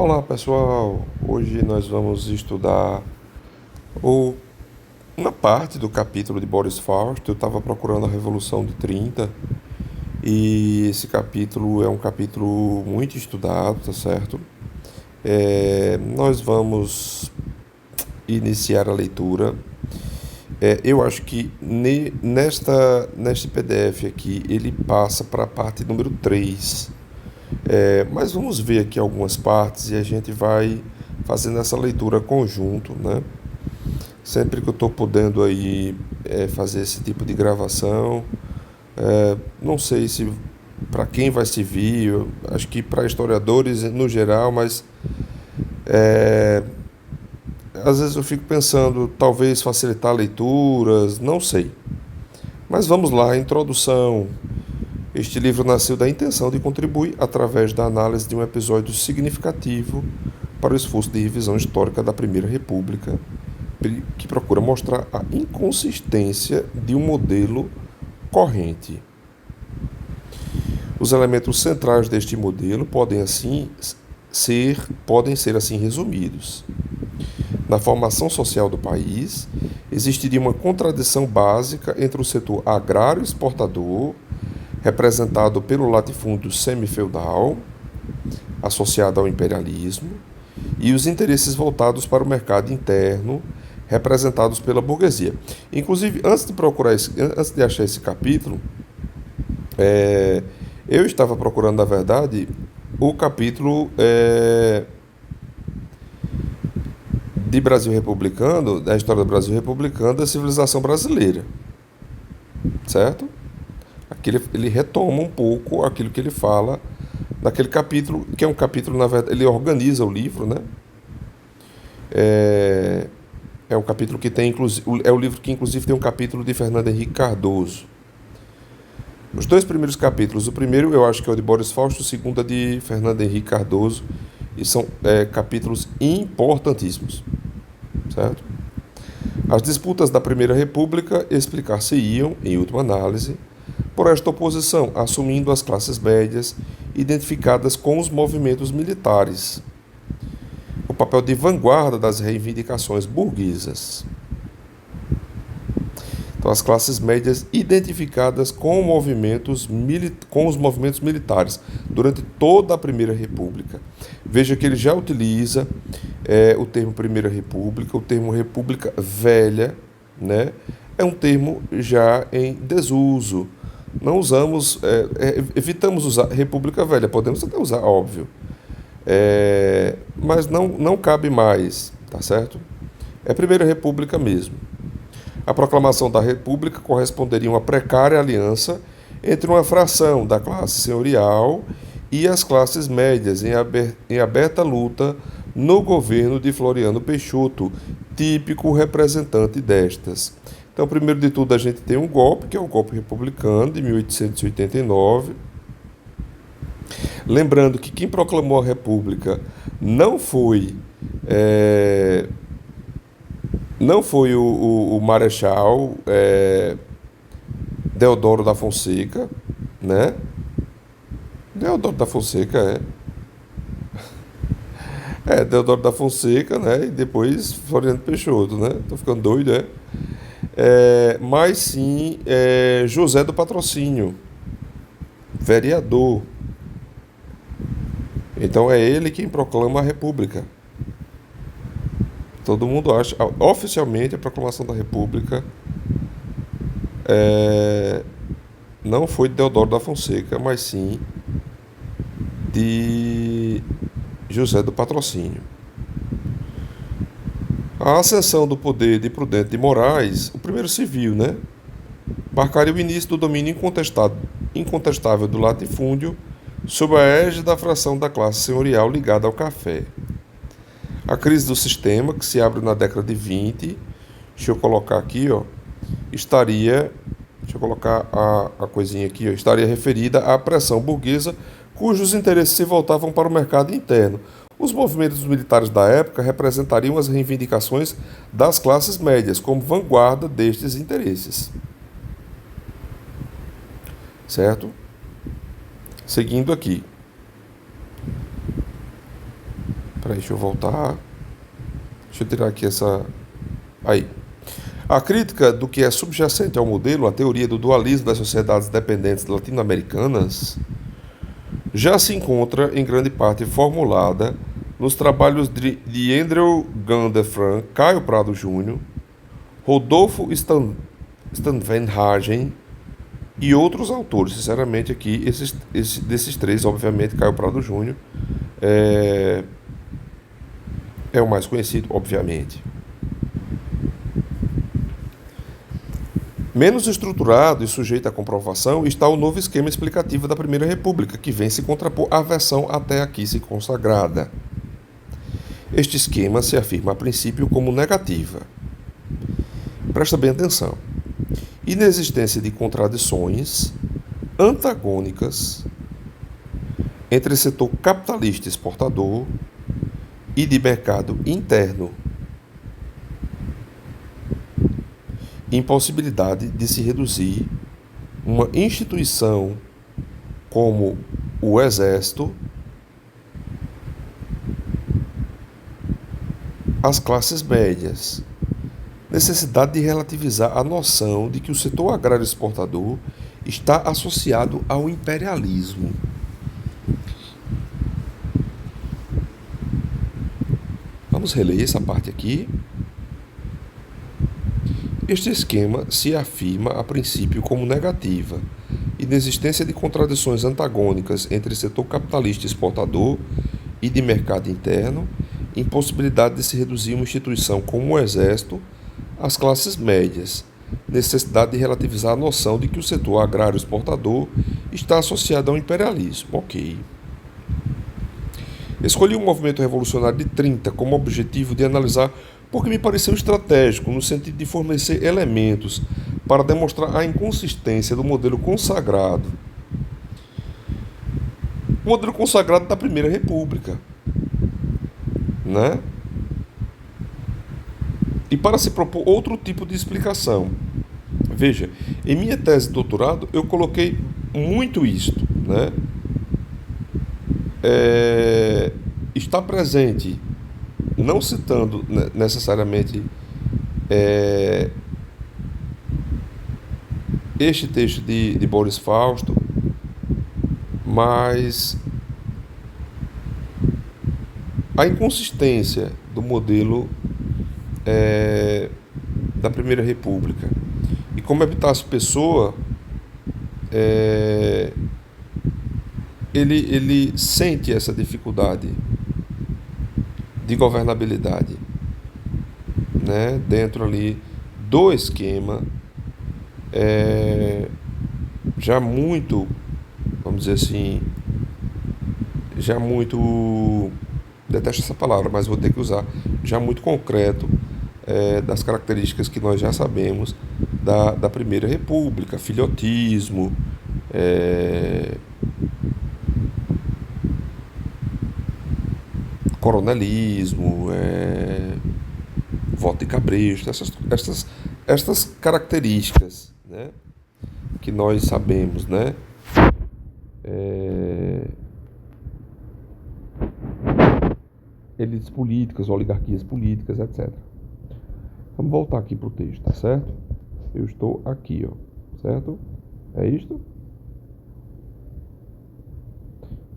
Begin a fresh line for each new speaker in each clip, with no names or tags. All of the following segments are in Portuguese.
Olá pessoal, hoje nós vamos estudar o- uma parte do capítulo de Boris Fausto. Eu estava procurando a Revolução de 30 e esse capítulo é um capítulo muito estudado, tá certo? Nós vamos iniciar a leitura. Eu acho que neste PDF aqui ele passa para a parte número 3. Mas vamos ver aqui algumas partes e a gente vai fazendo essa leitura conjunto, né? Sempre que eu estou podendo aí fazer esse tipo de gravação, não sei se para quem vai servir, acho que para historiadores no geral, mas às vezes eu fico pensando, talvez facilitar leituras, não sei. Mas vamos lá, introdução. Este livro nasceu da intenção de contribuir através da análise de um episódio significativo para o esforço de revisão histórica da Primeira República, que procura mostrar a inconsistência de um modelo corrente. Os elementos centrais deste modelo podem ser assim resumidos. Na formação social do país, existiria uma contradição básica entre o setor agrário exportador, representado pelo latifúndio semifeudal, associado ao imperialismo, e os interesses voltados para o mercado interno, representados pela burguesia. Inclusive, antes de achar esse capítulo, eu estava procurando, na verdade, o capítulo de Brasil Republicano, da história do Brasil Republicano, da civilização brasileira, certo? Aqui ele retoma um pouco aquilo que ele fala naquele capítulo, que é um capítulo, na verdade, ele organiza o livro, né? É um capítulo que tem, é o livro que inclusive tem um capítulo de Fernando Henrique Cardoso. Os dois primeiros capítulos, o primeiro eu acho que é o de Boris Fausto, o segundo é de Fernando Henrique Cardoso, e são capítulos importantíssimos, certo? As disputas da Primeira República explicar-se-iam, em última análise, por esta oposição, assumindo as classes médias identificadas com os movimentos militares, o papel de vanguarda das reivindicações burguesas. Então, as classes médias identificadas com os movimentos militares durante toda a Primeira República. Veja que ele já utiliza o termo Primeira República, o termo República Velha, né? É um termo já em desuso. Não usamos, evitamos usar República Velha, podemos até usar, óbvio, mas não cabe mais, tá certo? É Primeira República mesmo. A proclamação da República corresponderia a uma precária aliança entre uma fração da classe senhorial e as classes médias em aberta luta no governo de Floriano Peixoto, típico representante destas. Então, primeiro de tudo, a gente tem um golpe, que é o golpe republicano de 1889. Lembrando que quem proclamou a República não foi o Marechal Deodoro da Fonseca, né? Deodoro da Fonseca Deodoro da Fonseca, né? E depois Floriano Peixoto, né? Tô ficando doido, mas sim José do Patrocínio, vereador. Então é ele quem proclama a República. Todo mundo acha, oficialmente, a proclamação da República não foi de Deodoro da Fonseca, mas sim de José do Patrocínio. A ascensão do poder de Prudente de Moraes, o primeiro civil, né, marcaria o início do domínio incontestável do latifúndio sob a égide da fração da classe senhorial ligada ao café. A crise do sistema, que se abre na década de 20, deixa eu colocar aqui, deixa eu colocar a coisinha aqui, estaria referida à pressão burguesa cujos interesses se voltavam para o mercado interno. Os movimentos militares da época representariam as reivindicações das classes médias como vanguarda destes interesses. Certo? Seguindo aqui. Peraí, deixa eu voltar. Deixa eu tirar aqui essa. Aí. A crítica do que é subjacente ao modelo, a teoria do dualismo das sociedades dependentes latino-americanas, já se encontra em grande parte formulada nos trabalhos de Andrew Gundefran, Caio Prado Júnior, Rodolfo Steenwenhagen e outros autores. Sinceramente, aqui, desses três, obviamente, Caio Prado Júnior é, é o mais conhecido, obviamente. Menos estruturado e sujeito à comprovação está o novo esquema explicativo da Primeira República, que vem se contrapor à versão até aqui se consagrada. Este esquema se afirma a princípio como negativa. Presta bem atenção. Inexistência de contradições antagônicas entre setor capitalista exportador e de mercado interno. Impossibilidade de se reduzir uma instituição como o Exército às classes médias. Necessidade de relativizar a noção de que o setor agrário exportador está associado ao imperialismo. Vamos reler essa parte aqui. Este esquema se afirma a princípio como negativa, inexistência de contradições antagônicas entre setor capitalista exportador e de mercado interno, impossibilidade de se reduzir uma instituição como o Exército às classes médias, necessidade de relativizar a noção de que o setor agrário exportador está associado ao imperialismo. Ok. Escolhi o movimento revolucionário de 30 como objetivo de analisar porque me pareceu estratégico no sentido de fornecer elementos para demonstrar a inconsistência do modelo consagrado. O modelo consagrado da Primeira República, né? E para se propor outro tipo de explicação. Veja, em minha tese de doutorado eu coloquei muito isto, né? Está presente, não citando necessariamente este texto de Boris Fausto, mas a inconsistência do modelo da Primeira República. E como Epitácio Pessoa, ele sente essa dificuldade de governabilidade, né, dentro ali do esquema já muito, vamos dizer assim, já muito, detesto essa palavra, mas vou ter que usar, já muito concreto das características que nós já sabemos da Primeira República, filhotismo, coronelismo, voto de cabresto, estas características, né, que nós sabemos, né, elites políticas, oligarquias políticas, etc. Vamos voltar aqui para o texto, tá certo? Eu estou aqui, ó, certo? É isto?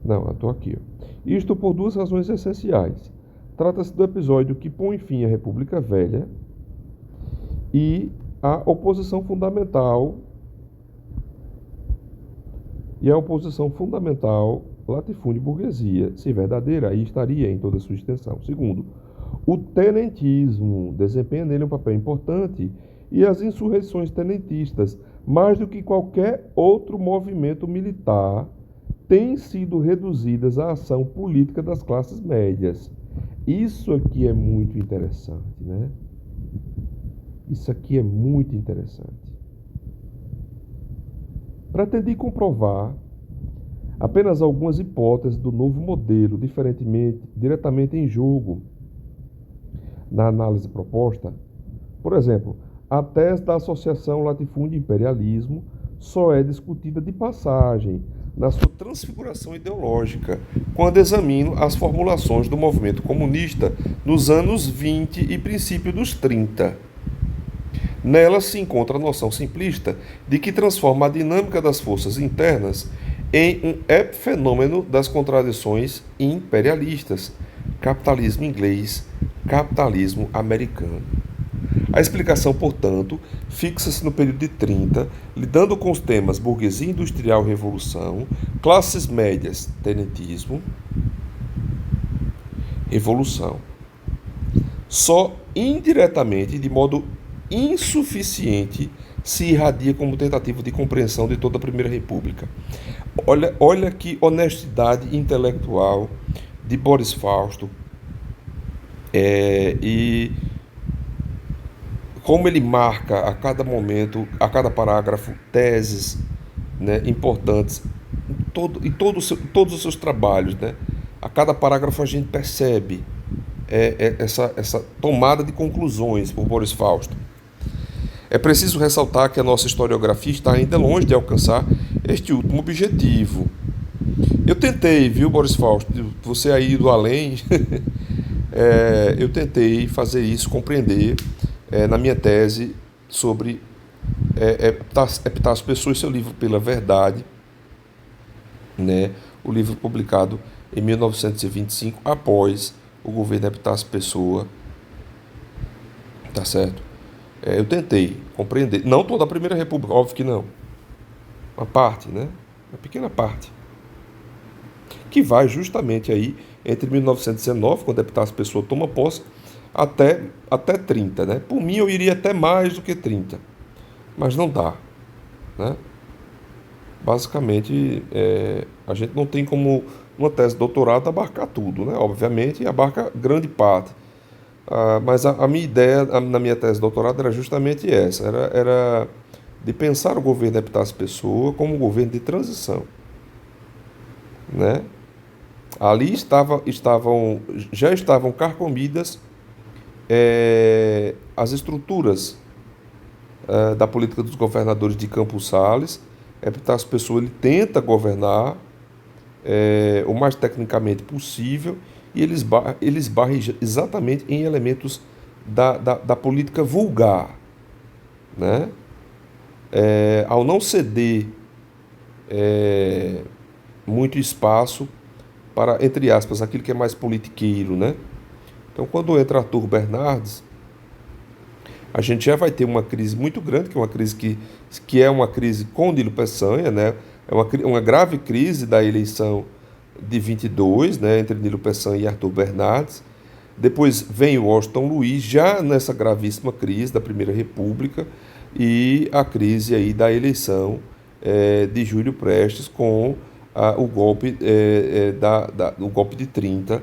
Não, eu estou aqui, ó. Isto por duas razões essenciais. Trata-se do episódio que põe fim à República Velha e a oposição fundamental latifúndio-burguesia, se verdadeira, aí estaria em toda a sua extensão. Segundo, o tenentismo desempenha nele um papel importante e as insurreições tenentistas, mais do que qualquer outro movimento militar, têm sido reduzidas à ação política das classes médias. Isso aqui é muito interessante, né? Isso aqui é muito interessante. Pretendi comprovar apenas algumas hipóteses do novo modelo, diretamente em jogo na análise proposta. Por exemplo, a tese da associação latifúndio e imperialismo só é discutida de passagem, na sua transfiguração ideológica, quando examino as formulações do movimento comunista nos anos 20 e princípio dos 30. Nela se encontra a noção simplista de que transforma a dinâmica das forças internas em um epifenômeno das contradições imperialistas, capitalismo inglês, capitalismo americano. A explicação, portanto, fixa-se no período de 30, lidando com os temas burguesia industrial revolução, classes médias, tenentismo, revolução. Só indiretamente, de modo insuficiente, se irradia como tentativa de compreensão de toda a Primeira República. Olha que honestidade intelectual de Boris Fausto, e como ele marca a cada momento, a cada parágrafo, teses, né, importantes em todos os seus trabalhos. Né? A cada parágrafo a gente percebe essa tomada de conclusões por Boris Fausto. É preciso ressaltar que a nossa historiografia está ainda longe de alcançar este último objetivo. Eu tentei, viu, Boris Fausto, você aí do além, eu tentei fazer isso, compreender na minha tese sobre Epitácio Pessoa e seu livro Pela Verdade, né, o livro publicado em 1925, após o governo Epitácio Pessoa, tá certo? Eu tentei compreender, não toda a Primeira República, óbvio que não, uma parte, né, uma pequena parte, que vai justamente aí entre 1919, quando Epitácio Pessoa toma posse, até 30, né? Por mim eu iria até mais do que 30, mas não dá, né? Basicamente, a gente não tem como uma tese de doutorado abarcar tudo, né? Obviamente abarca grande parte, mas a minha ideia na minha tese de doutorado era justamente essa, era de pensar o governo Epitácio Pessoa como um governo de transição, né? Ali já estavam carcomidas as estruturas da política dos governadores de Campos Sales. Epitácio Pessoa ele tenta governar o mais tecnicamente possível e ele esbarra exatamente em elementos da política vulgar, né? Ao não ceder muito espaço para, entre aspas, aquilo que é mais politiqueiro, né? Então, quando entra Arthur Bernardes, a gente já vai ter uma crise muito grande, que é uma crise que é uma crise com Nilo Peçanha, né? É uma grave crise da eleição de 22, né? Entre Nilo Peçanha e Arthur Bernardes. Depois vem o Washington Luiz, já nessa gravíssima crise da Primeira República, e a crise aí da eleição de Júlio Prestes com o golpe, o golpe de 30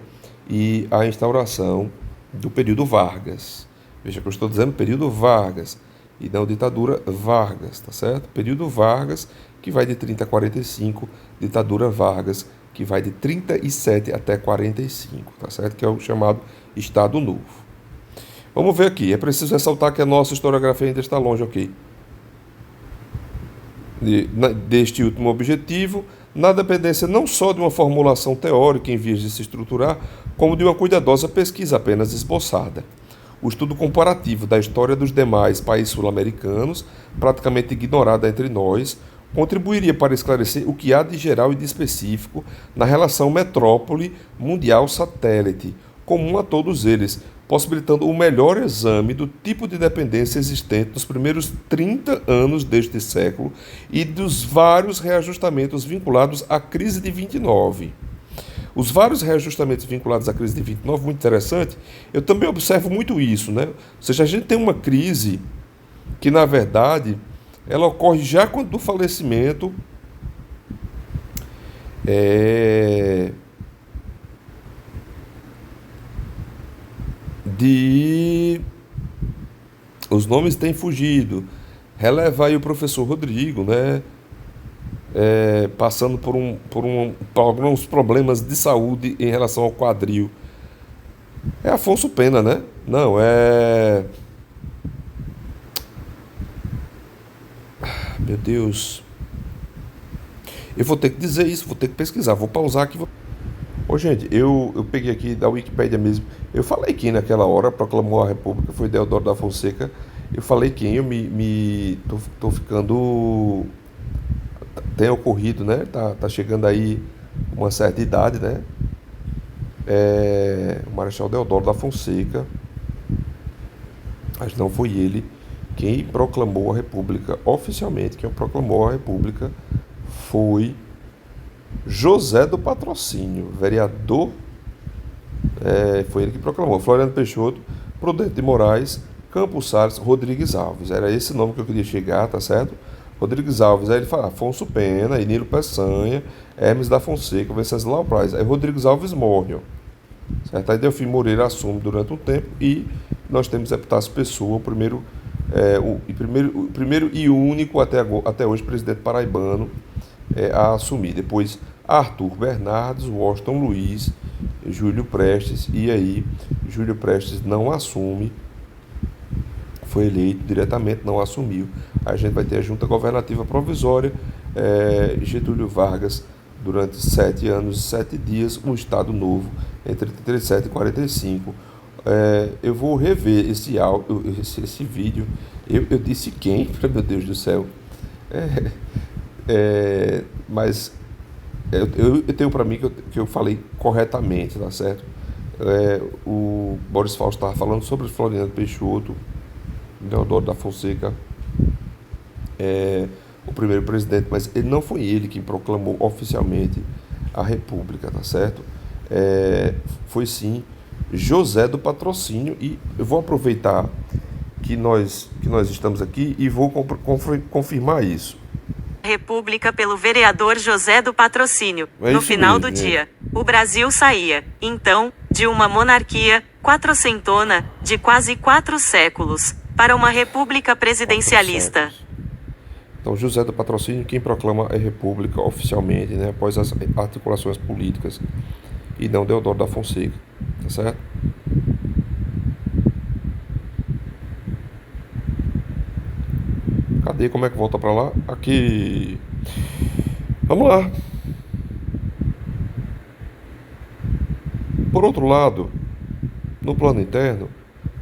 e a instauração do período Vargas. Veja que eu estou dizendo período Vargas e não ditadura Vargas, tá certo? Período Vargas, que vai de 30 a 45, ditadura Vargas, que vai de 37 até 45, tá certo? Que é o chamado Estado Novo. Vamos ver aqui, é preciso ressaltar que a nossa historiografia ainda está longe, ok? Deste último objetivo, na dependência não só de uma formulação teórica em vias de se estruturar, como de uma cuidadosa pesquisa apenas esboçada. O estudo comparativo da história dos demais países sul-americanos, praticamente ignorada entre nós, contribuiria para esclarecer o que há de geral e de específico na relação metrópole mundial satélite, comum a todos eles, possibilitando o melhor exame do tipo de dependência existente nos primeiros 30 anos deste século e dos vários reajustamentos vinculados à crise de 29. Os vários reajustamentos vinculados à crise de 29, muito interessante, eu também observo muito isso, né? Ou seja, a gente tem uma crise que, na verdade, ela ocorre já quando do falecimento os nomes têm fugido. Releva aí o professor Rodrigo, né? Passando por alguns problemas de saúde em relação ao quadril. É Afonso Pena, né? Não, meu Deus. Eu vou ter que dizer isso, vou ter que pesquisar, vou pausar aqui. Ô, gente, eu peguei aqui da Wikipédia mesmo. Eu falei quem naquela hora proclamou a República, foi Deodoro da Fonseca. Eu falei quem, tô ficando. Tem ocorrido, né? Tá chegando aí uma certa idade, né? O Marechal Deodoro da Fonseca, mas não foi ele quem proclamou a República oficialmente. Quem proclamou a República foi José do Patrocínio, vereador. Foi ele que proclamou. Floriano Peixoto, Prudente de Moraes, Campos Salles, Rodrigues Alves. Era esse nome que eu queria chegar, tá certo? Rodrigues Alves, aí ele fala Afonso Pena, Enilo Peçanha, Hermes da Fonseca, Venceslau Braz. Aí Rodrigues Alves morre, ó, certo? Aí Delfim Moreira assume durante um tempo e nós temos Epitácio Pessoa, o primeiro e único até hoje presidente paraibano a assumir. Depois Arthur Bernardes, Washington Luiz, Júlio Prestes, e aí Júlio Prestes não assume, foi eleito diretamente, não assumiu. A gente vai ter a junta governativa provisória, Getúlio Vargas, durante 7 anos e 7 dias, um Estado Novo, entre 37 e 45. Eu vou rever esse vídeo. Eu disse quem? Meu Deus do céu. Mas eu tenho para mim que eu falei corretamente, tá certo? O Boris Fausto estava falando sobre Floriano Peixoto, Deodoro da Fonseca, o primeiro presidente, mas ele não foi ele quem proclamou oficialmente a República, tá certo? Foi sim José do Patrocínio, e eu vou aproveitar que nós estamos aqui e vou confirmar isso.
República pelo vereador José do Patrocínio. No final do dia, o Brasil saía, então, de uma monarquia quatrocentona, de quase 4 séculos, para uma república presidencialista.
Então, José do Patrocínio, quem proclama a República oficialmente, né, após as articulações políticas, e não Deodoro da Fonseca, tá certo? Cadê? Como é que volta pra lá? Aqui. Vamos lá. Por outro lado, no plano interno,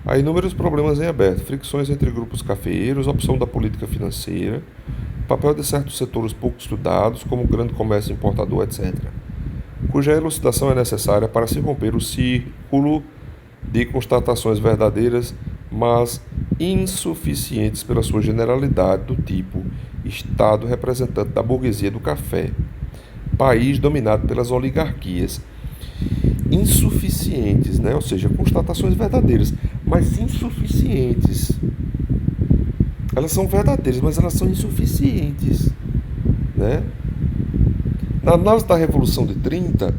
há inúmeros problemas em aberto, fricções entre grupos cafeeiros, opção da política financeira, papel de certos setores pouco estudados, como o grande comércio importador, etc., cuja elucidação é necessária para se romper o círculo de constatações verdadeiras, mas insuficientes pela sua generalidade, do tipo Estado representante da burguesia do café, país dominado pelas oligarquias. Insuficientes, né? Ou seja, constatações verdadeiras, mas insuficientes. Elas são verdadeiras, mas elas são insuficientes, né? Na análise da Revolução de 30,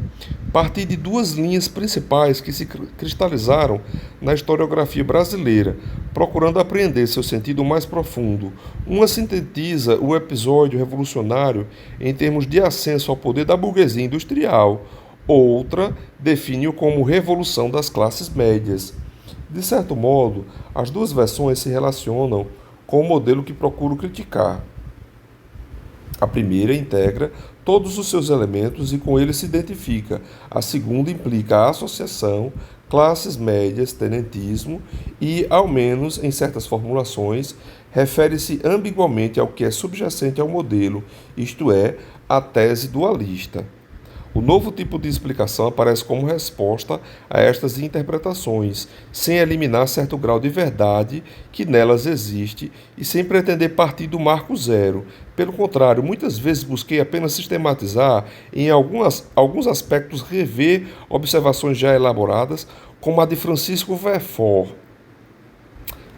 parti de 2 linhas principais que se cristalizaram na historiografia brasileira, procurando apreender seu sentido mais profundo. Uma sintetiza o episódio revolucionário em termos de ascenso ao poder da burguesia industrial, outra define-o como revolução das classes médias. De certo modo, as 2 versões se relacionam com o modelo que procuro criticar. A primeira integra todos os seus elementos e com ele se identifica. A segunda implica a associação, classes médias, tenentismo e, ao menos em certas formulações, refere-se ambiguamente ao que é subjacente ao modelo, isto é, à tese dualista. O novo tipo de explicação aparece como resposta a estas interpretações, sem eliminar certo grau de verdade que nelas existe e sem pretender partir do marco zero. Pelo contrário, muitas vezes busquei apenas sistematizar, em alguns aspectos rever observações já elaboradas, como a de Francisco Verfort.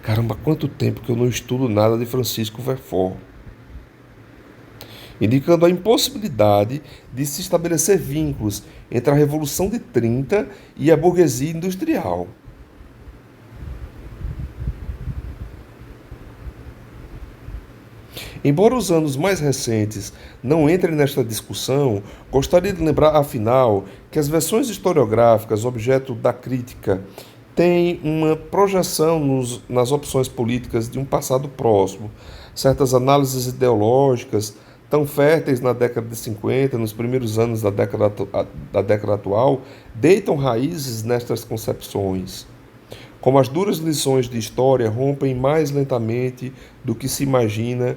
Caramba, quanto tempo que eu não estudo nada de Francisco Verfort. Indicando a impossibilidade de se estabelecer vínculos entre a Revolução de 30 e a burguesia industrial. Embora os anos mais recentes não entrem nesta discussão, gostaria de lembrar, afinal, que as versões historiográficas objeto da crítica têm uma projeção nas opções políticas de um passado próximo. Certas análises ideológicas tão férteis na década de 50, nos primeiros anos da década atual, deitam raízes nestas concepções. Como as duras lições de história rompem mais lentamente do que se imagina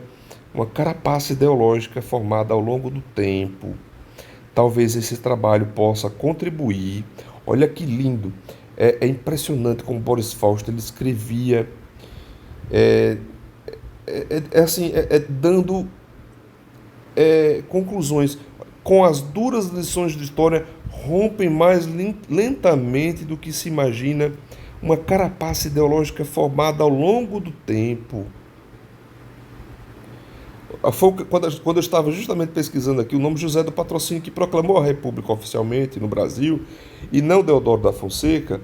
uma carapaça ideológica formada ao longo do tempo. Talvez esse trabalho possa contribuir. Olha que lindo! É impressionante como Boris Fausto ele escrevia, dando conclusões. Com as duras lições de história rompem mais lentamente do que se imagina uma carapaça ideológica formada ao longo do tempo. Quando eu estava justamente pesquisando aqui o nome José do Patrocínio, que proclamou a República oficialmente no Brasil, e não Deodoro da Fonseca,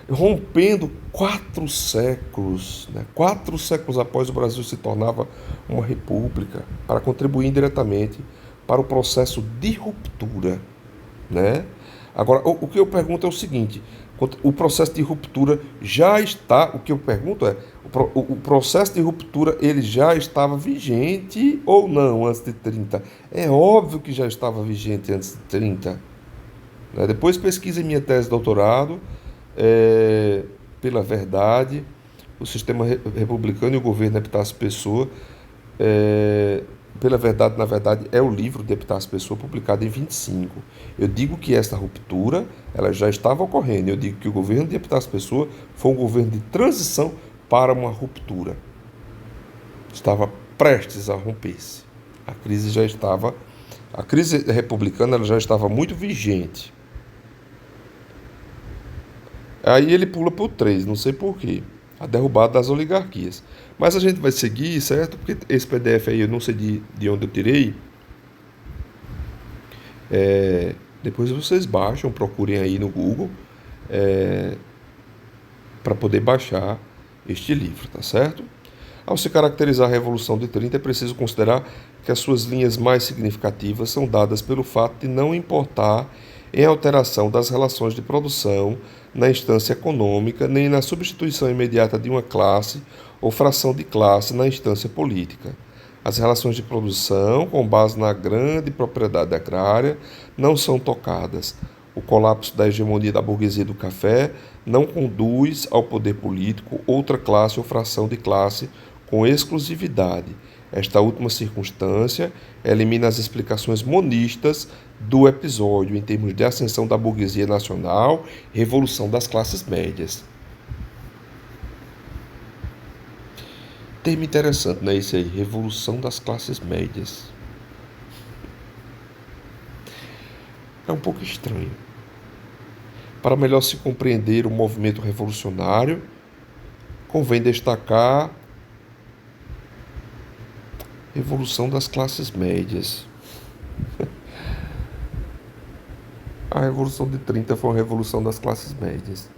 rompendo 4 séculos, né? 4 séculos após o Brasil se tornava uma república, para contribuir indiretamente para o processo de ruptura, né? Agora, o que eu pergunto é o seguinte: o processo de ruptura já está. O que eu pergunto é: o processo de ruptura ele já estava vigente ou não antes de 30? É óbvio que já estava vigente antes de 30. Né? Depois pesquise minha tese de doutorado, pela verdade, o sistema republicano e o governo Epitácio Pessoa. Pela verdade, na verdade, é o livro de Epitácio Pessoa, publicado em 25. Eu digo que essa ruptura ela já estava ocorrendo. Eu digo que o governo de Epitácio Pessoa foi um governo de transição para uma ruptura. Estava prestes a romper-se. A crise republicana ela já estava muito vigente. Aí ele pula para o 3, não sei porquê. A derrubada das oligarquias. Mas a gente vai seguir, certo? Porque esse PDF aí eu não sei de onde eu tirei. Depois vocês baixam, procurem aí no Google para poder baixar este livro, tá certo? Ao se caracterizar a Revolução de 30, é preciso considerar que as suas linhas mais significativas são dadas pelo fato de não importar em alteração das relações de produção na instância econômica, nem na substituição imediata de uma classe ou fração de classe na instância política. As relações de produção, com base na grande propriedade agrária, não são tocadas. O colapso da hegemonia da burguesia do café não conduz ao poder político outra classe ou fração de classe com exclusividade. Esta última circunstância elimina as explicações monistas do episódio em termos de ascensão da burguesia nacional e revolução das classes médias. Termo interessante, né? Isso aí, revolução das classes médias. É um pouco estranho. Para melhor se compreender o movimento revolucionário, convém destacar a revolução das classes médias. A Revolução de 30 foi uma revolução das classes médias.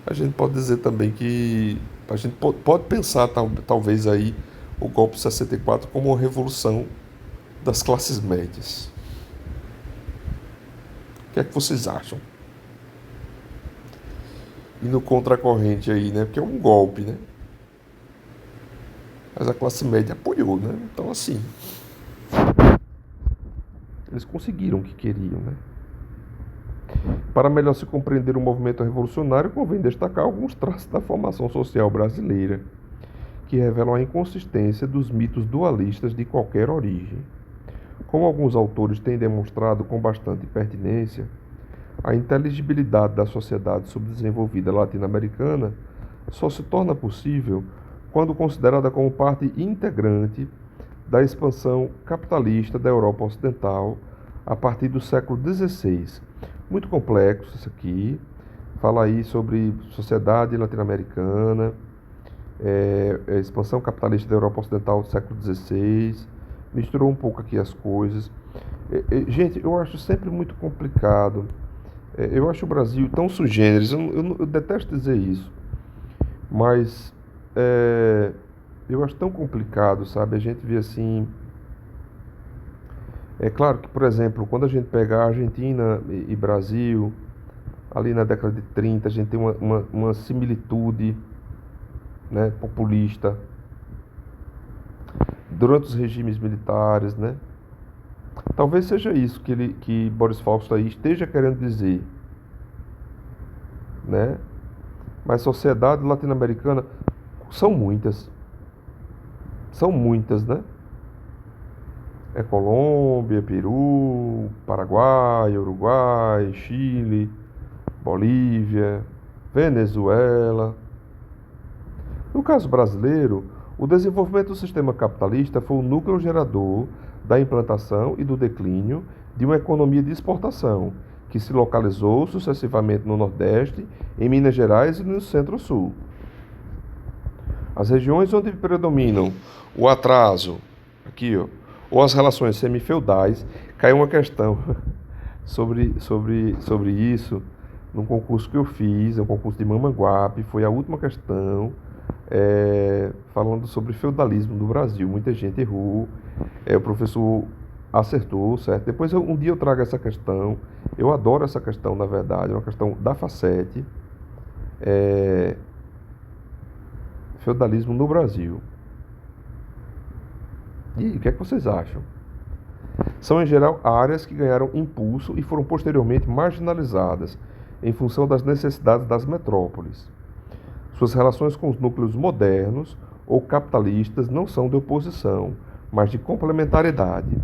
A gente pode dizer também que a gente pode pensar talvez aí o golpe de 64 como uma revolução das classes médias. O que é que vocês acham? Indo contra a corrente aí, né? Porque é um golpe, né? Mas a classe média apoiou, né? Então, assim, eles conseguiram o que queriam, né? Para melhor se compreender o movimento revolucionário, convém destacar alguns traços da formação social brasileira, que revelam a inconsistência dos mitos dualistas de qualquer origem. Como alguns autores têm demonstrado com bastante pertinência, a inteligibilidade da sociedade subdesenvolvida latino-americana só se torna possível quando considerada como parte integrante da expansão capitalista da Europa Ocidental a partir do século XVI. Muito complexo isso aqui, fala aí sobre sociedade latino-americana, expansão capitalista da Europa Ocidental do século XVI, misturou um pouco aqui as coisas. Gente, eu acho sempre muito complicado, eu acho o Brasil tão sui generis, eu detesto dizer isso, mas eu acho tão complicado, sabe? A gente vê assim. É claro que, por exemplo, quando a gente pega a Argentina e Brasil, ali na década de 30, a gente tem uma similitude, né, populista. durante os regimes militares, né? Talvez seja isso que Boris Fausto aí esteja querendo dizer, né? Mas sociedade latino-americana são muitas, né? É Colômbia, Peru, Paraguai, Uruguai, Chile, Bolívia, Venezuela. No caso brasileiro, o desenvolvimento do sistema capitalista foi o núcleo gerador da implantação e do declínio de uma economia de exportação, que se localizou sucessivamente no Nordeste, em Minas Gerais e no Centro-Sul. As regiões onde predominam o atraso, aqui, ó, ou as relações semifeudais, caiu uma questão sobre isso num concurso que eu fiz, um concurso de Mamanguape, foi a última questão, falando sobre feudalismo do Brasil. Muita gente errou, o professor acertou, certo? Depois um dia eu trago essa questão, eu adoro essa questão, na verdade, é uma questão da Facete, feudalismo no Brasil. E o que é que vocês acham? São, em geral, áreas que ganharam impulso e foram posteriormente marginalizadas em função das necessidades das metrópoles. Suas relações com os núcleos modernos ou capitalistas não são de oposição, mas de complementariedade.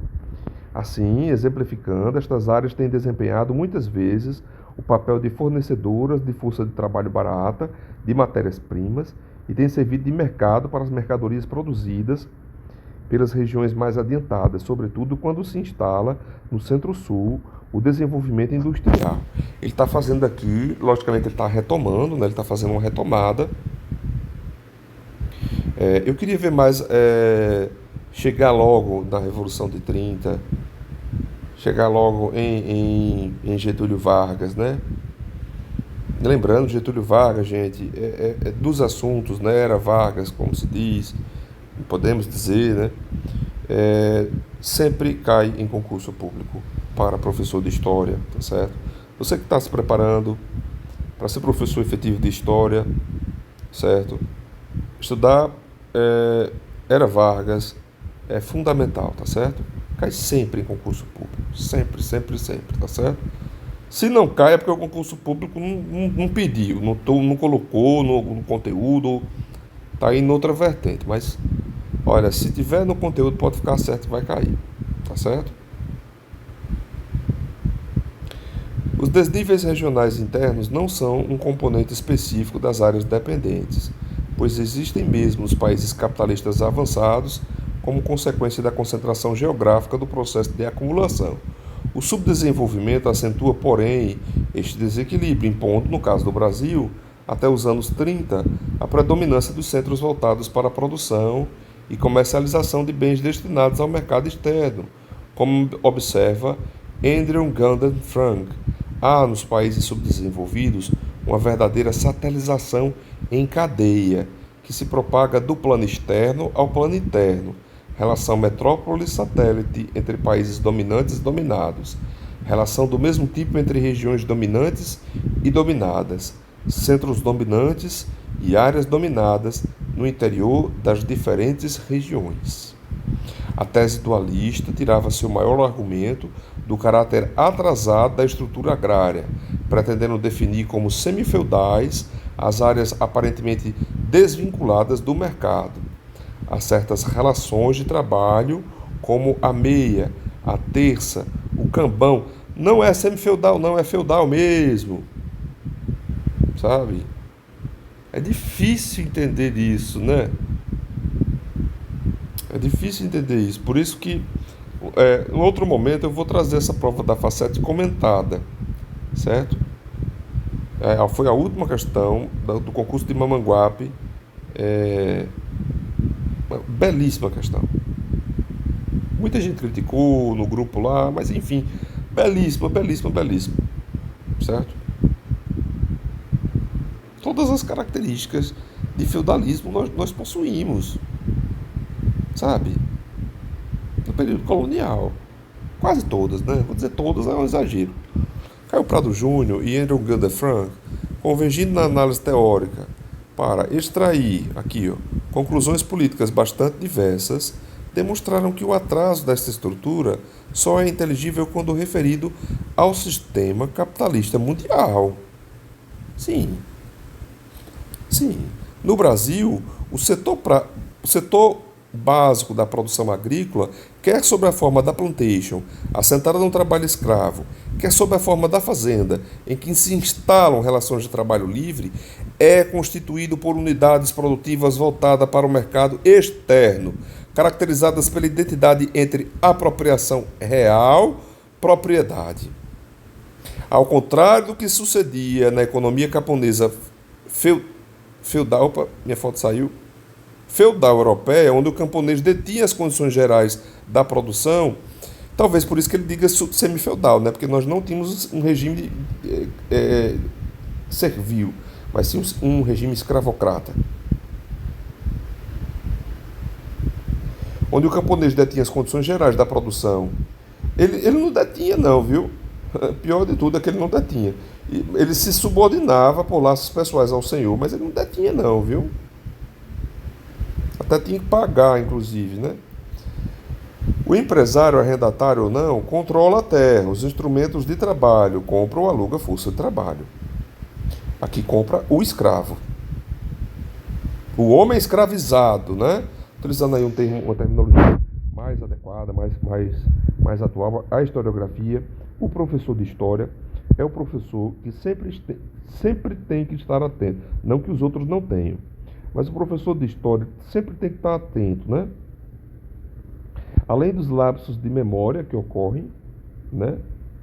Assim, exemplificando, estas áreas têm desempenhado muitas vezes o papel de fornecedoras de força de trabalho barata, de matérias-primas, e têm servido de mercado para as mercadorias produzidas pelas regiões mais adiantadas, sobretudo quando se instala no Centro-Sul o desenvolvimento industrial. Ele está fazendo aqui, logicamente ele está retomando, né? Ele está fazendo uma retomada. Eu queria ver mais, chegar logo na Revolução de 30, chegar logo em Getúlio Vargas, né? Lembrando, Getúlio Vargas, gente, dos assuntos, né? Era Vargas, como se diz, podemos dizer, né? Sempre cai em concurso público para professor de história, tá certo? Você que está se preparando para ser professor efetivo de história, certo? Estudar Era Vargas é fundamental, tá certo? Cai sempre em concurso público, sempre, sempre, sempre, tá certo? Se não cai é porque o concurso público não pediu, não colocou no conteúdo, tá aí em outra vertente, mas olha, se tiver no conteúdo pode ficar certo que vai cair, tá certo? Os desníveis regionais internos não são um componente específico das áreas dependentes, pois existem mesmo nos países capitalistas avançados como consequência da concentração geográfica do processo de acumulação. O subdesenvolvimento acentua, porém, este desequilíbrio, impondo, no caso do Brasil, até os anos 30, a predominância dos centros voltados para a produção e comercialização de bens destinados ao mercado externo, como observa Andrew Gundert Frank. Há nos países subdesenvolvidos uma verdadeira satelização em cadeia, que se propaga do plano externo ao plano interno, relação metrópole-satélite entre países dominantes e dominados, relação do mesmo tipo entre regiões dominantes e dominadas, centros dominantes e áreas dominadas no interior das diferentes regiões. A tese dualista tirava seu maior argumento do caráter atrasado da estrutura agrária, pretendendo definir como semifeudais as áreas aparentemente desvinculadas do mercado. Há certas relações de trabalho, como a meia, a terça, o cambão. Não é semifeudal, não, é feudal mesmo. Sabe? É difícil entender isso, né? É difícil entender isso. Por isso que, em outro momento, eu vou trazer essa prova da Facete comentada, certo? Foi a última questão do concurso de Mamanguape. Uma belíssima questão. Muita gente criticou no grupo lá, mas enfim, belíssima, belíssima, belíssima. Certo? Todas as características de feudalismo nós possuímos. Sabe? No período colonial. Quase todas, né? Vou dizer todas, é um exagero. Caio Prado Júnior e Andrew Gundert Frank, convergindo na análise teórica para extrair, aqui, conclusões políticas bastante diversas, demonstraram que o atraso desta estrutura só é inteligível quando referido ao sistema capitalista mundial. Sim, sim. No Brasil, o setor básico da produção agrícola, quer sob a forma da plantation, assentada no trabalho escravo, quer sob a forma da fazenda, em que se instalam relações de trabalho livre, é constituído por unidades produtivas voltadas para o mercado externo, caracterizadas pela identidade entre apropriação real e propriedade. Ao contrário do que sucedia na economia camponesa feudal, opa, minha foto saiu, feudal europeia, onde o camponês detinha as condições gerais da produção, talvez por isso que ele diga semi-feudal, né? Porque nós não tínhamos um regime servil, mas sim um regime escravocrata. Onde o camponês detinha as condições gerais da produção. Ele não detinha não, viu? Pior de tudo é que ele não detinha. Ele se subordinava por laços pessoais ao senhor, mas ele não detinha não, viu? Até tinha que pagar, inclusive, né? O empresário, arrendatário ou não, controla a terra, os instrumentos de trabalho, compra ou aluga força de trabalho. Aqui compra o escravo. O homem escravizado, né? Utilizando aí uma terminologia mais adequada, mais atual, a historiografia. O professor de história é o professor que sempre tem que estar atento. Não que os outros não tenham. Mas o professor de história sempre tem que estar atento, né? Além dos lapsos de memória que ocorrem, né?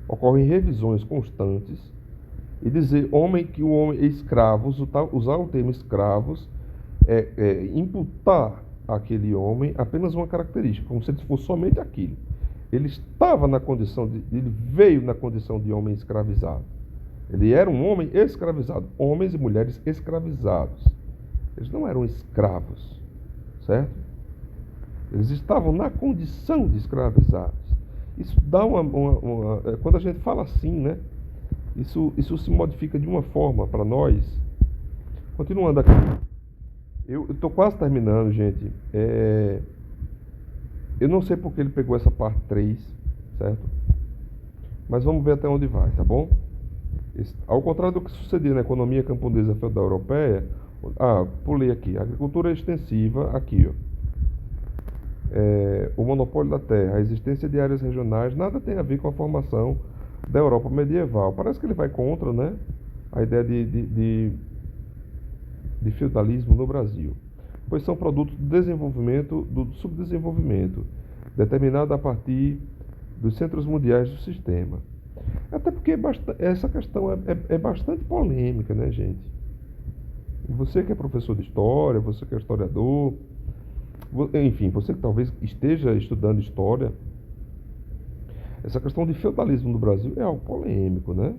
Ocorrem revisões constantes. E dizer que o homem é escravo, usar o termo escravos, imputar àquele homem apenas uma característica, como se ele fosse somente aquilo. Ele estava na condição ele veio na condição de homem escravizado. Ele era um homem escravizado, homens e mulheres escravizados. Eles não eram escravos, certo? Eles estavam na condição de escravizados. Isso dá quando a gente fala assim, né? Isso se modifica de uma forma para nós. Continuando aqui. Eu estou quase terminando, gente. Eu não sei porque ele pegou essa parte 3, certo? Mas vamos ver até onde vai, tá bom? Ao contrário do que sucedia na economia camponesa feudal europeia, pulei aqui. A agricultura extensiva, aqui, ó. O monopólio da terra, a existência de áreas regionais, nada tem a ver com a formação da Europa medieval. Parece que ele vai contra, né, a ideia de feudalismo no Brasil, pois são produtos do desenvolvimento, do subdesenvolvimento, determinado a partir dos centros mundiais do sistema. Até porque essa questão é bastante polêmica, né, gente? Você que é professor de história, você que é historiador, enfim, você que talvez esteja estudando história, essa questão de feudalismo no Brasil é algo polêmico, né?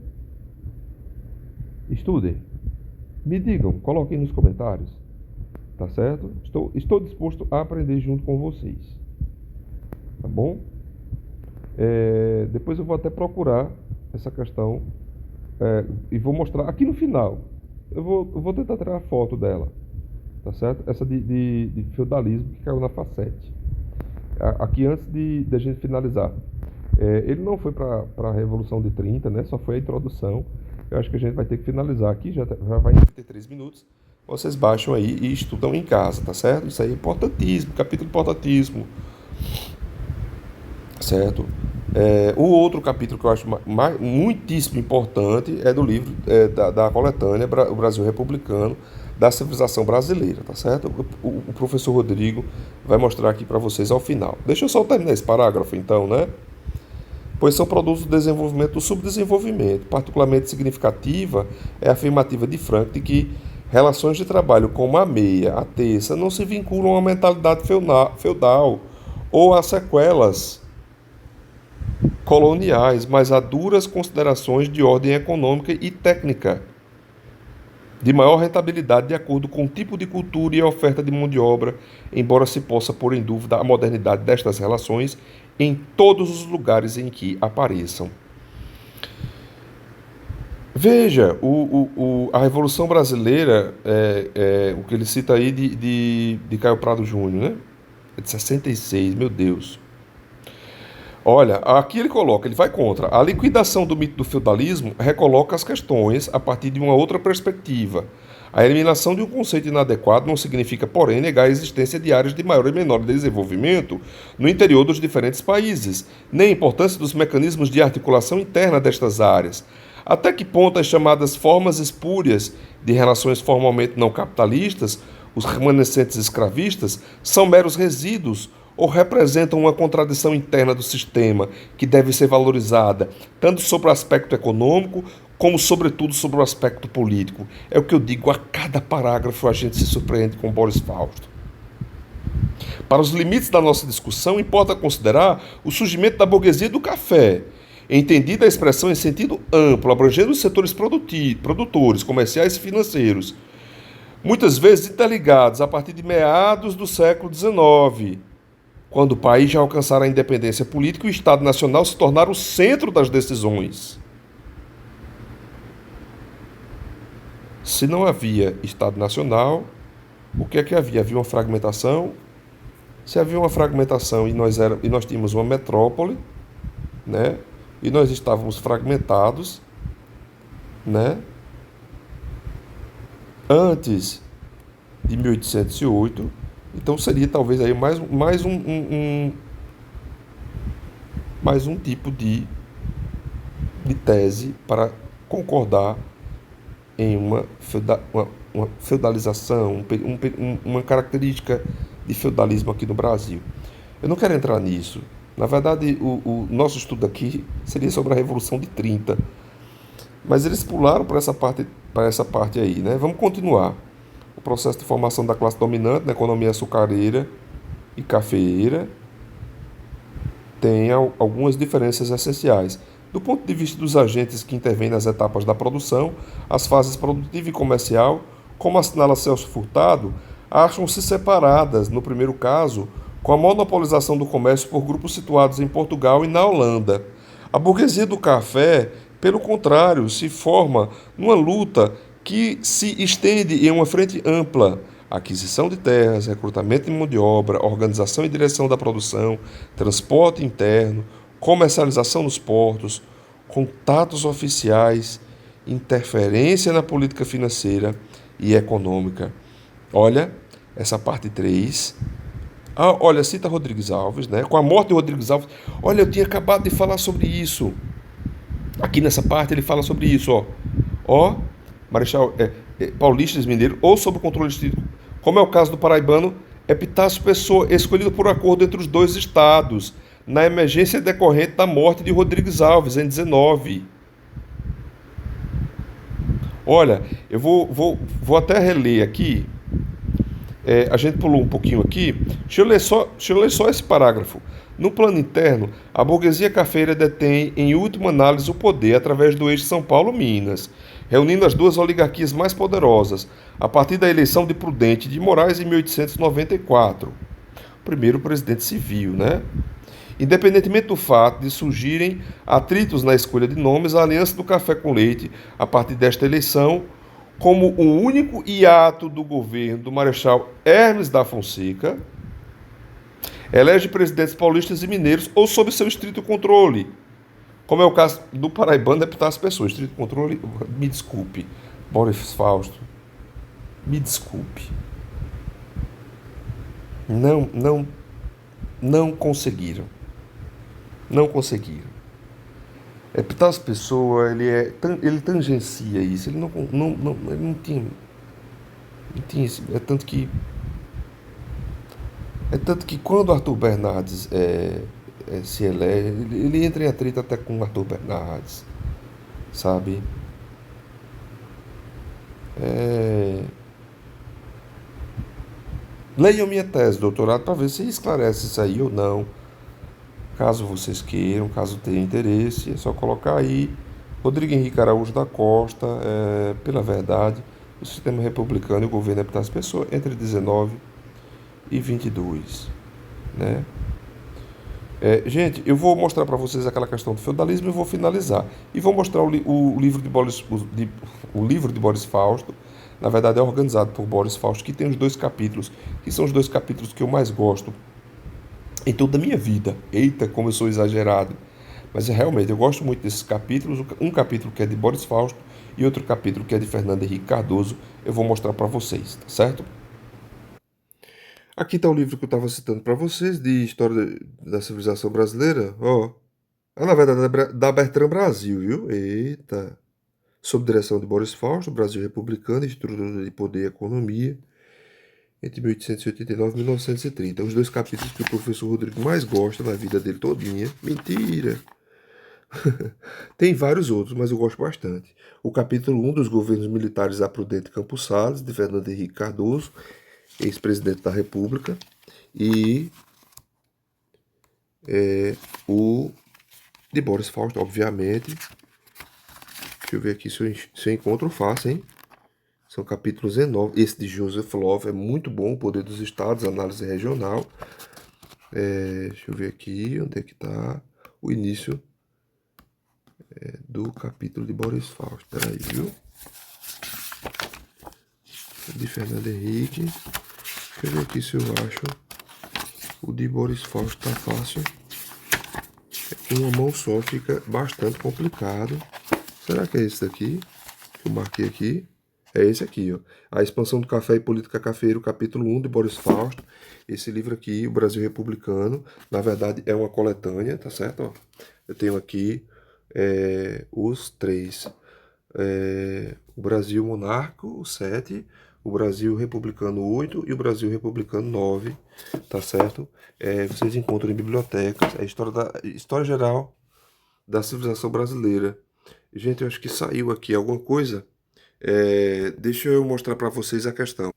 Estudem, me digam, coloquem nos comentários, tá certo? Estou disposto a aprender junto com vocês, tá bom? Depois eu vou até procurar essa questão e vou mostrar aqui no final. Eu vou tentar tirar a foto dela, tá certo? Essa de feudalismo que caiu na facete. Aqui antes de a gente finalizar. Ele não foi para a Revolução de 30, né? Só foi a introdução. Eu acho que a gente vai ter que finalizar aqui, já vai em 33 minutos. Vocês baixam aí e estudam em casa, tá certo? Isso aí é importantíssimo, capítulo importantíssimo. Certo? O outro capítulo que eu acho muitíssimo importante é do livro da coletânea O Brasil Republicano, da Civilização Brasileira, tá certo? O professor Rodrigo vai mostrar aqui para vocês ao final. Deixa eu só terminar esse parágrafo então, né? Pois são produtos do desenvolvimento do subdesenvolvimento. Particularmente significativa é a afirmativa de Frank de que relações de trabalho como a meia, a terça, não se vinculam à mentalidade feudal ou a sequelas coloniais, mas a duras considerações de ordem econômica e técnica, de maior rentabilidade de acordo com o tipo de cultura e a oferta de mão de obra, embora se possa pôr em dúvida a modernidade destas relações em todos os lugares em que apareçam. Veja, a Revolução Brasileira, o que ele cita aí de Caio Prado Júnior, né? É de 66, meu Deus. Olha, aqui ele coloca, ele vai contra. A liquidação do mito do feudalismo recoloca as questões a partir de uma outra perspectiva. A eliminação de um conceito inadequado não significa, porém, negar a existência de áreas de maior e menor desenvolvimento no interior dos diferentes países, nem a importância dos mecanismos de articulação interna destas áreas. Até que ponto as chamadas formas espúrias de relações formalmente não capitalistas, os remanescentes escravistas, são meros resíduos ou representam uma contradição interna do sistema que deve ser valorizada, tanto sobre o aspecto econômico, como, sobretudo, sobre o aspecto político. É o que eu digo, a cada parágrafo a gente se surpreende com Boris Fausto. Para os limites da nossa discussão, importa considerar o surgimento da burguesia do café, entendida a expressão em sentido amplo, abrangendo os setores produtores, comerciais e financeiros, muitas vezes interligados a partir de meados do século XIX, quando o país já alcançara a independência política e o Estado Nacional se tornara o centro das decisões. Se não havia Estado Nacional, o que é que havia? Havia uma fragmentação. Se havia uma fragmentação e nós tínhamos uma metrópole, né? E nós estávamos fragmentados, né? Antes de 1808, então seria talvez aí mais um tipo de tese para concordar em uma feudalização, uma característica de feudalismo aqui no Brasil. Eu não quero entrar nisso. Na verdade, o nosso estudo aqui seria sobre a Revolução de 30. Mas eles pularam para essa parte aí, né? Vamos continuar. O processo de formação da classe dominante na economia açucareira e cafeeira tem algumas diferenças essenciais. Do ponto de vista dos agentes que intervêm nas etapas da produção, as fases produtiva e comercial, como assinala Celso Furtado, acham-se separadas, no primeiro caso, com a monopolização do comércio por grupos situados em Portugal e na Holanda. A burguesia do café, pelo contrário, se forma numa luta que se estende em uma frente ampla: aquisição de terras, recrutamento de mão de obra, organização e direção da produção, transporte interno, comercialização nos portos, contatos oficiais, interferência na política financeira e econômica. Olha, essa parte 3. Olha, cita Rodrigues Alves, né? Com a morte de Rodrigues Alves. Olha, eu tinha acabado de falar sobre isso. Aqui nessa parte ele fala sobre isso, ó. Marechal Paulistas Mineiro, ou sob o controle distrito, como é o caso do paraibano Epitácio Pessoa, escolhido por acordo entre os dois estados, na emergência decorrente da morte de Rodrigues Alves, em 19. Olha, eu vou até reler aqui. A gente pulou um pouquinho aqui. Deixa eu ler só esse parágrafo. No plano interno, a burguesia cafeira detém, em última análise, o poder através do eixo São Paulo-Minas, reunindo as duas oligarquias mais poderosas, a partir da eleição de Prudente de Moraes em 1894. O primeiro presidente civil, né? Independentemente do fato de surgirem atritos na escolha de nomes, a aliança do café com leite, a partir desta eleição, como o único hiato do governo do Marechal Hermes da Fonseca, elege presidentes paulistas e mineiros ou sob seu estrito controle, como é o caso do paraibano Epitácio Pessoa. Estrito controle, me desculpe, Boris Fausto, me desculpe. Não conseguiram. Não conseguiram. Epitácio Pessoa, ele tangencia isso. Ele não tinha isso. É tanto que quando Arthur Bernardes se elege, ele entra em atrito até com Arthur Bernardes, sabe? Leiam minha tese de doutorado para ver se esclarece isso aí ou não. Caso vocês queiram, caso tenham interesse, é só colocar aí Rodrigo Henrique Araújo da Costa, pela verdade, o sistema republicano e o governo Epitácio Pessoa, entre 19 e 22, né? Gente, eu vou mostrar para vocês aquela questão do feudalismo e vou finalizar. E vou mostrar o livro de Boris Fausto. Na verdade é organizado por Boris Fausto, que tem os 2 capítulos, que são os 2 capítulos que eu mais gosto em toda a minha vida. Eita, como eu sou exagerado. Mas realmente, eu gosto muito desses capítulos. Um capítulo que é de Boris Fausto e outro capítulo que é de Fernando Henrique Cardoso. Eu vou mostrar para vocês, tá certo? Aqui está o livro que eu estava citando para vocês, de História da Civilização Brasileira. Ó, na verdade é da Bertrand Brasil, viu? Eita. Sob direção de Boris Fausto, Brasil Republicano, Estrutura de Poder e Economia, entre 1889 e 1930. Os dois capítulos que o professor Rodrigo mais gosta na vida dele todinha. Mentira! Tem vários outros, mas eu gosto bastante. O capítulo 1 dos governos militares da Prudente Campos Salles, de Fernando Henrique Cardoso, ex-presidente da República, e o de Boris Fausto, obviamente. Deixa eu ver aqui se eu encontro fácil, hein? São capítulos enormes. Esse de Joseph Love é muito bom, o Poder dos Estados, Análise Regional. Deixa eu ver aqui, onde é que está o início do capítulo de Boris Fausto. Peraí, viu? De Fernando Henrique. Deixa eu ver aqui se eu acho. O de Boris Fausto tá fácil. Uma mão só fica bastante complicado. Será que é esse daqui? Que eu marquei aqui. É esse aqui, ó. A Expansão do Café e Política Cafeira, capítulo 1 de Boris Fausto. Esse livro aqui, O Brasil Republicano, na verdade é uma coletânea, tá certo? Ó, eu tenho aqui os três. O Brasil Monárquico, o 7, o Brasil Republicano 8 e o Brasil Republicano 9, tá certo? Vocês encontram em bibliotecas, é História Geral da Civilização Brasileira. Gente, eu acho que saiu aqui alguma coisa. Deixa eu mostrar para vocês a questão.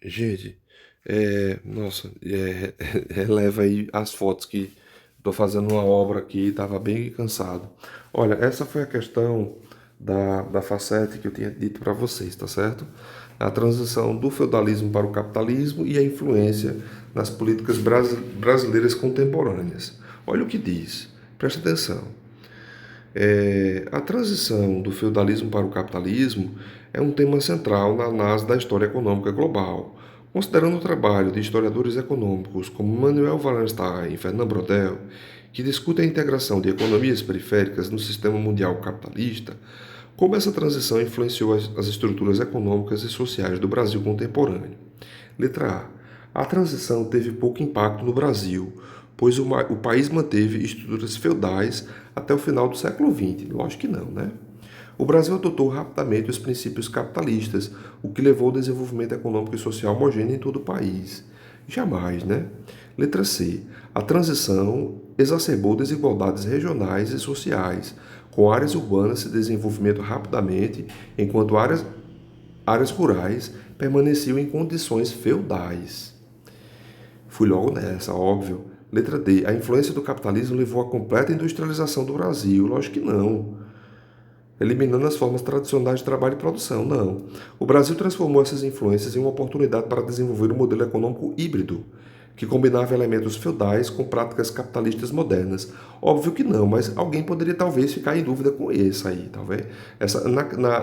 Gente, nossa, releva aí as fotos que estou fazendo uma obra aqui, estava bem cansado. Olha, essa foi a questão da facete que eu tinha dito para vocês, tá certo? A transição do feudalismo para o capitalismo e a influência nas políticas brasileiras contemporâneas. Olha o que diz, preste atenção. A transição do feudalismo para o capitalismo é um tema central na análise da história econômica global, considerando o trabalho de historiadores econômicos como Manuel Wallerstein e Fernand Braudel, que discutem a integração de economias periféricas no sistema mundial capitalista. Como essa transição influenciou as estruturas econômicas e sociais do Brasil contemporâneo. Letra A. A transição teve pouco impacto no Brasil, pois o país manteve estruturas feudais até o final do século XX. Lógico que não, né? O Brasil adotou rapidamente os princípios capitalistas, o que levou ao desenvolvimento econômico e social homogêneo em todo o país. Jamais, né? Letra C. A transição exacerbou desigualdades regionais e sociais, com áreas urbanas se desenvolvimento rapidamente, enquanto áreas rurais permaneciam em condições feudais. Fui logo nessa, óbvio. Letra D. A influência do capitalismo levou à completa industrialização do Brasil. Lógico que não. Eliminando as formas tradicionais de trabalho e produção, não. O Brasil transformou essas influências em uma oportunidade para desenvolver um modelo econômico híbrido, que combinava elementos feudais com práticas capitalistas modernas. Óbvio que não, mas alguém poderia talvez ficar em dúvida com esse aí, talvez.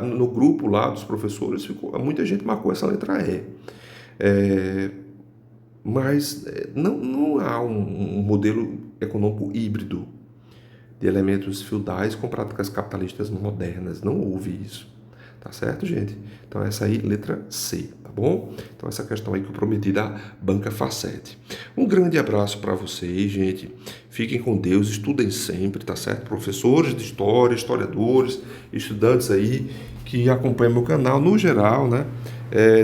No grupo lá dos professores, muita gente marcou essa letra E. Mas não há um modelo econômico híbrido de elementos feudais com práticas capitalistas modernas. Não houve isso. Tá certo, gente? Então essa aí, letra C, tá bom? Então essa questão aí que eu prometi da banca facete. Um grande abraço para vocês, gente. Fiquem com Deus, estudem sempre, tá certo? Professores de história, historiadores, estudantes aí que acompanham meu canal no geral, né?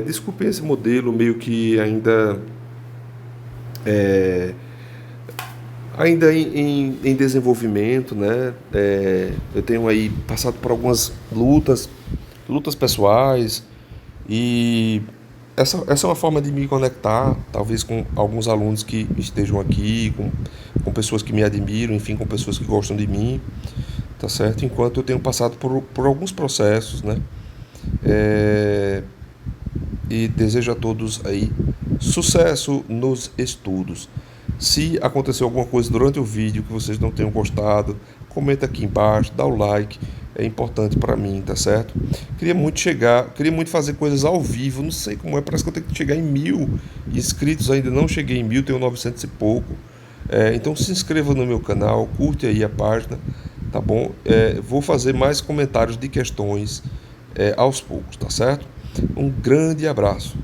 Desculpem esse modelo meio que ainda em desenvolvimento, né? Eu tenho aí passado por algumas lutas pessoais, e essa é uma forma de me conectar, talvez com alguns alunos que estejam aqui, com pessoas que me admiram, enfim, com pessoas que gostam de mim, tá certo? Enquanto eu tenho passado por alguns processos, né? E desejo a todos aí sucesso nos estudos. Se aconteceu alguma coisa durante o vídeo que vocês não tenham gostado, comenta aqui embaixo, dá o like, é importante para mim, tá certo? Queria muito fazer coisas ao vivo, não sei como é, parece que eu tenho que chegar em 1.000 inscritos, ainda não cheguei em 1.000, tenho 900 e pouco. Então se inscreva no meu canal, curte aí a página, tá bom? Vou fazer mais comentários de questões aos poucos, tá certo? Um grande abraço.